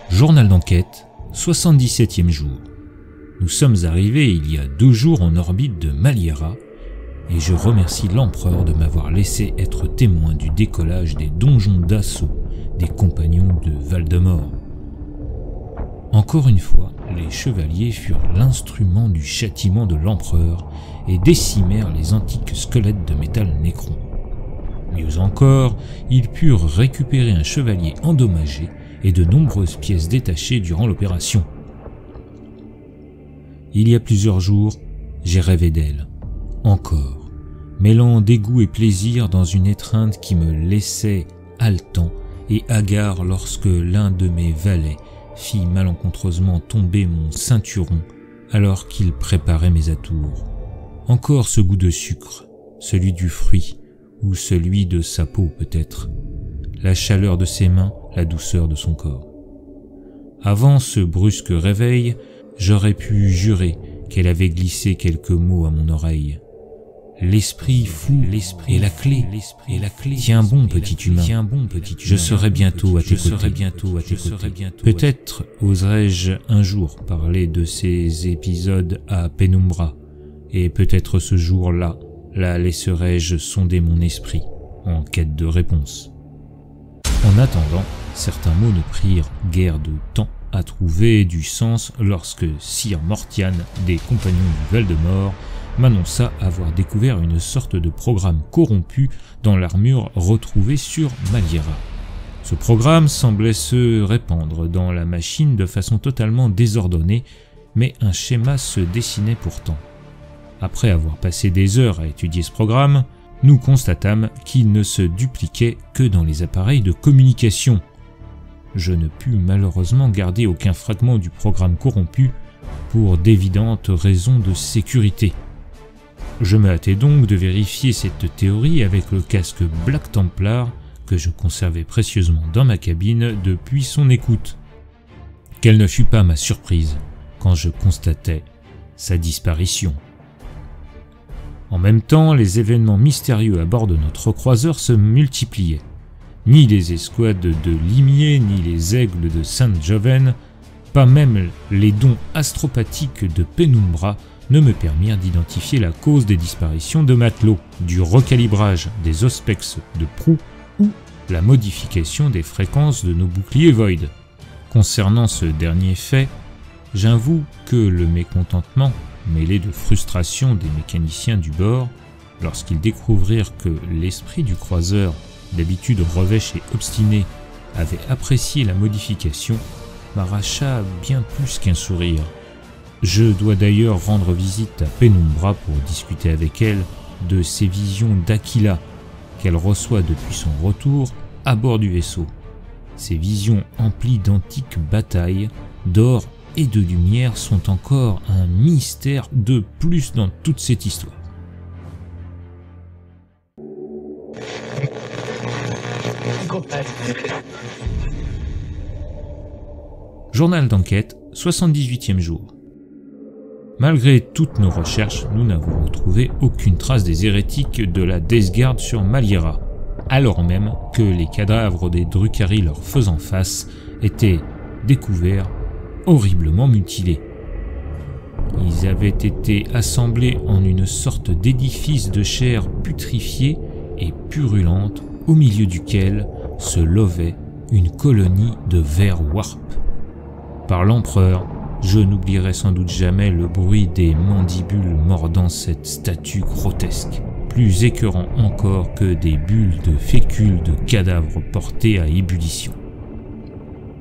Journal d'enquête, 77e jour. Nous sommes arrivés il y a 2 jours en orbite de Maliera et je remercie l'empereur de m'avoir laissé être témoin du décollage des donjons d'assaut des compagnons de Valdemort. Encore une fois, les chevaliers furent l'instrument du châtiment de l'empereur et décimèrent les antiques squelettes de métal nécron. Mieux encore, ils purent récupérer un chevalier endommagé et de nombreuses pièces détachées durant l'opération. Il y a plusieurs jours, j'ai rêvé d'elle, encore, mêlant dégoût et plaisir dans une étreinte qui me laissait haletant et hagard lorsque l'un de mes valets fit malencontreusement tomber mon ceinturon alors qu'il préparait mes atours. Encore ce goût de sucre, celui du fruit, ou celui de sa peau peut-être, la chaleur de ses mains, la douceur de son corps. Avant ce brusque réveil, j'aurais pu jurer qu'elle avait glissé quelques mots à mon oreille. L'esprit fou est la clé. Tiens bon, petit humain. Je serai bientôt à tes côtés. Peut-être oserai-je un jour parler de ces épisodes à Penumbra, et peut-être ce jour-là, la laisserai-je sonder mon esprit en quête de réponse. En attendant, certains mots ne prirent guère de temps à trouver du sens lorsque Sir Mortian, des compagnons du Valdemort, m'annonça avoir découvert une sorte de programme corrompu dans l'armure retrouvée sur Maliera. Ce programme semblait se répandre dans la machine de façon totalement désordonnée, mais un schéma se dessinait pourtant. Après avoir passé des heures à étudier ce programme, nous constatâmes qu'il ne se dupliquait que dans les appareils de communication. Je ne pus malheureusement garder aucun fragment du programme corrompu pour d'évidentes raisons de sécurité. Je me hâtai donc de vérifier cette théorie avec le casque Black Templar que je conservais précieusement dans ma cabine depuis son écoute. Quelle ne fut pas ma surprise quand je constatai sa disparition. En même temps, les événements mystérieux à bord de notre croiseur se multipliaient. Ni les escouades de limiers, ni les aigles de Saint-Joven, pas même les dons astropathiques de Penumbra ne me permirent d'identifier la cause des disparitions de matelots, du recalibrage des auspex de proue ou la modification des fréquences de nos boucliers Void. Concernant ce dernier fait, j'avoue que le mécontentement, mêlé de frustration des mécaniciens du bord, lorsqu'ils découvrirent que l'esprit du croiseur, d'habitude revêche et obstiné, avait apprécié la modification, m'arracha bien plus qu'un sourire. Je dois d'ailleurs rendre visite à Penumbra pour discuter avec elle de ses visions d'Aquila qu'elle reçoit depuis son retour à bord du vaisseau. Ces visions emplies d'antiques batailles, d'or et de lumière sont encore un mystère de plus dans toute cette histoire. Journal d'enquête, 78e jour. Malgré toutes nos recherches, nous n'avons retrouvé aucune trace des hérétiques de la Death Guard sur Maliera, alors même que les cadavres des Drukhari leur faisant face étaient découverts horriblement mutilés. Ils avaient été assemblés en une sorte d'édifice de chair putréfiée et purulente au milieu duquel se lovait une colonie de vers warp. Par l'empereur, je n'oublierai sans doute jamais le bruit des mandibules mordant cette statue grotesque, plus écœurant encore que des bulles de fécules de cadavres portés à ébullition.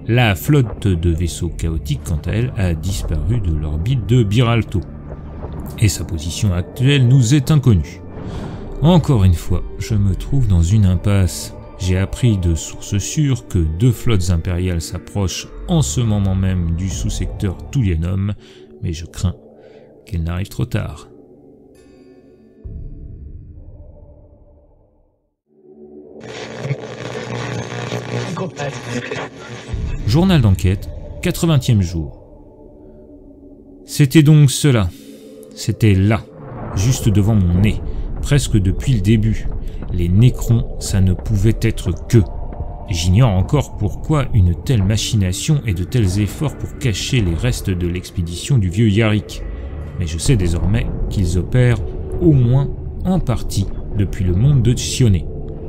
La flotte de vaisseaux chaotiques, quant à elle, a disparu de l'orbite de Biralto, et sa position actuelle nous est inconnue. Encore une fois, je me trouve dans une impasse. J'ai appris de sources sûres que 2 flottes impériales s'approchent en ce moment même du sous-secteur Thulianum, mais je crains qu'elles n'arrivent trop tard. Journal d'enquête, 80e jour. C'était donc cela. C'était là, juste devant mon nez, presque depuis le début. Les nécrons, ça ne pouvait être que. J'ignore encore pourquoi une telle machination et de tels efforts pour cacher les restes de l'expédition du vieux Yarrick, mais je sais désormais qu'ils opèrent au moins en partie depuis le monde de Tioné.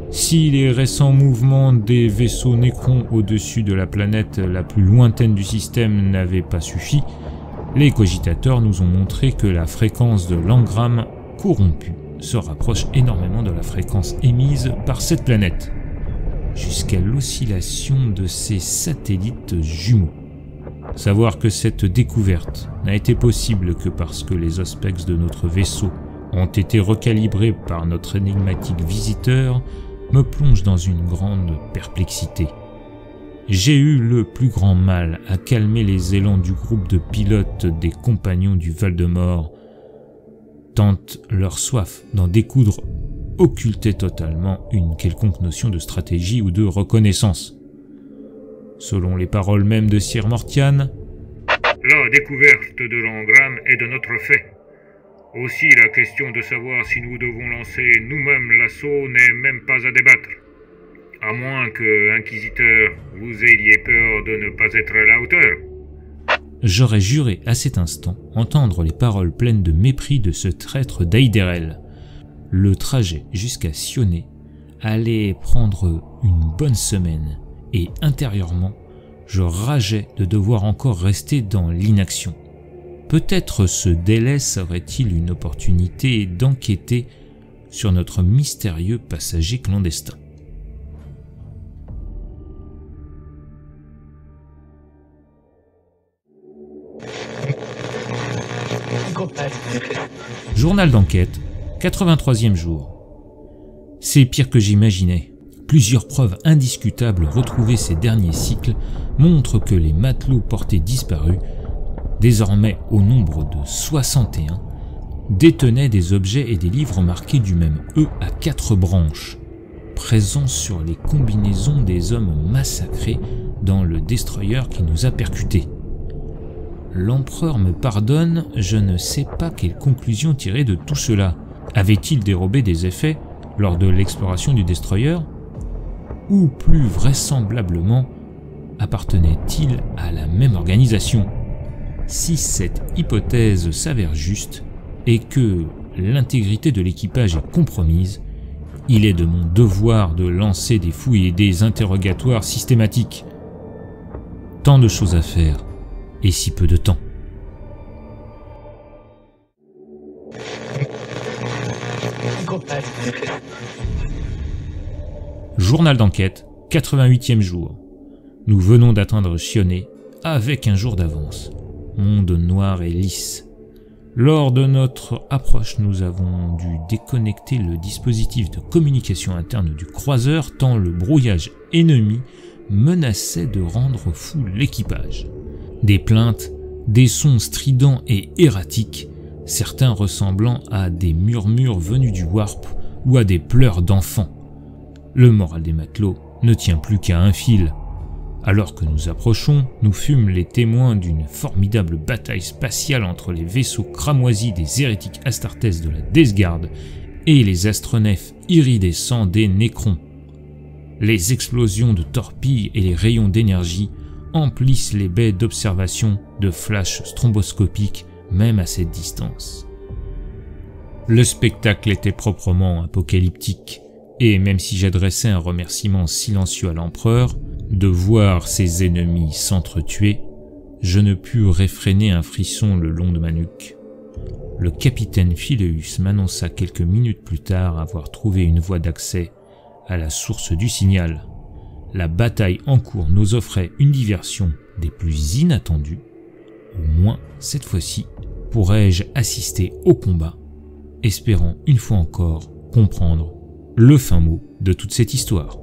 Si les récents mouvements des vaisseaux Nécron au-dessus de la planète la plus lointaine du système n'avaient pas suffi, les cogitateurs nous ont montré que la fréquence de l'engramme corrompu se rapproche énormément de la fréquence émise par cette planète, jusqu'à l'oscillation de ses satellites jumeaux. Savoir que cette découverte n'a été possible que parce que les auspex de notre vaisseau ont été recalibrés par notre énigmatique visiteur me plonge dans une grande perplexité. J'ai eu le plus grand mal à calmer les élans du groupe de pilotes des compagnons du Val-de-Mort, tant leur soif d'en découdre occultait totalement une quelconque notion de stratégie ou de reconnaissance. Selon les paroles mêmes de Sir Mortian, « La découverte de l'engramme est de notre fait. Aussi la question de savoir si nous devons lancer nous-mêmes l'assaut n'est même pas à débattre. À moins que, Inquisiteur, vous ayez peur de ne pas être à la hauteur. » J'aurais juré à cet instant entendre les paroles pleines de mépris de ce traître d'Aiderel. Le trajet jusqu'à Cioné allait prendre une bonne semaine et intérieurement, je rageais de devoir encore rester dans l'inaction. Peut-être ce délai serait-il une opportunité d'enquêter sur notre mystérieux passager clandestin. Journal d'enquête, 83e jour. C'est pire que j'imaginais. Plusieurs preuves indiscutables retrouvées ces derniers cycles montrent que les matelots portés disparus, désormais au nombre de 61, détenaient des objets et des livres marqués du même E à 4 branches, présents sur les combinaisons des hommes massacrés dans le destroyer qui nous a percutés. L'empereur me pardonne, je ne sais pas quelle conclusion tirer de tout cela. Avait-il dérobé des effets lors de l'exploration du destroyer ? Ou plus vraisemblablement, appartenait-il à la même organisation ? Si cette hypothèse s'avère juste et que l'intégrité de l'équipage est compromise, il est de mon devoir de lancer des fouilles et des interrogatoires systématiques. Tant de choses à faire et si peu de temps. Journal d'enquête, 88e jour. Nous venons d'atteindre Cioné avec un jour d'avance. Monde noir et lisse. Lors de notre approche, nous avons dû déconnecter le dispositif de communication interne du croiseur tant le brouillage ennemi menaçait de rendre fou l'équipage. Des plaintes, des sons stridents et erratiques, certains ressemblant à des murmures venus du warp ou à des pleurs d'enfants. Le moral des matelots ne tient plus qu'à un fil. Alors que nous approchons, nous fûmes les témoins d'une formidable bataille spatiale entre les vaisseaux cramoisis des hérétiques Astartes de la Death Guard et les astronefs iridescents des Nécrons. Les explosions de torpilles et les rayons d'énergie emplissent les baies d'observation de flashs stromboscopiques même à cette distance. Le spectacle était proprement apocalyptique, et même si j'adressais un remerciement silencieux à l'empereur, de voir ses ennemis s'entretuer, je ne pus réfréner un frisson le long de ma nuque. Le capitaine Phileus m'annonça quelques minutes plus tard avoir trouvé une voie d'accès à la source du signal. La bataille en cours nous offrait une diversion des plus inattendues. Au moins, cette fois-ci, pourrais-je assister au combat, espérant une fois encore comprendre le fin mot de toute cette histoire.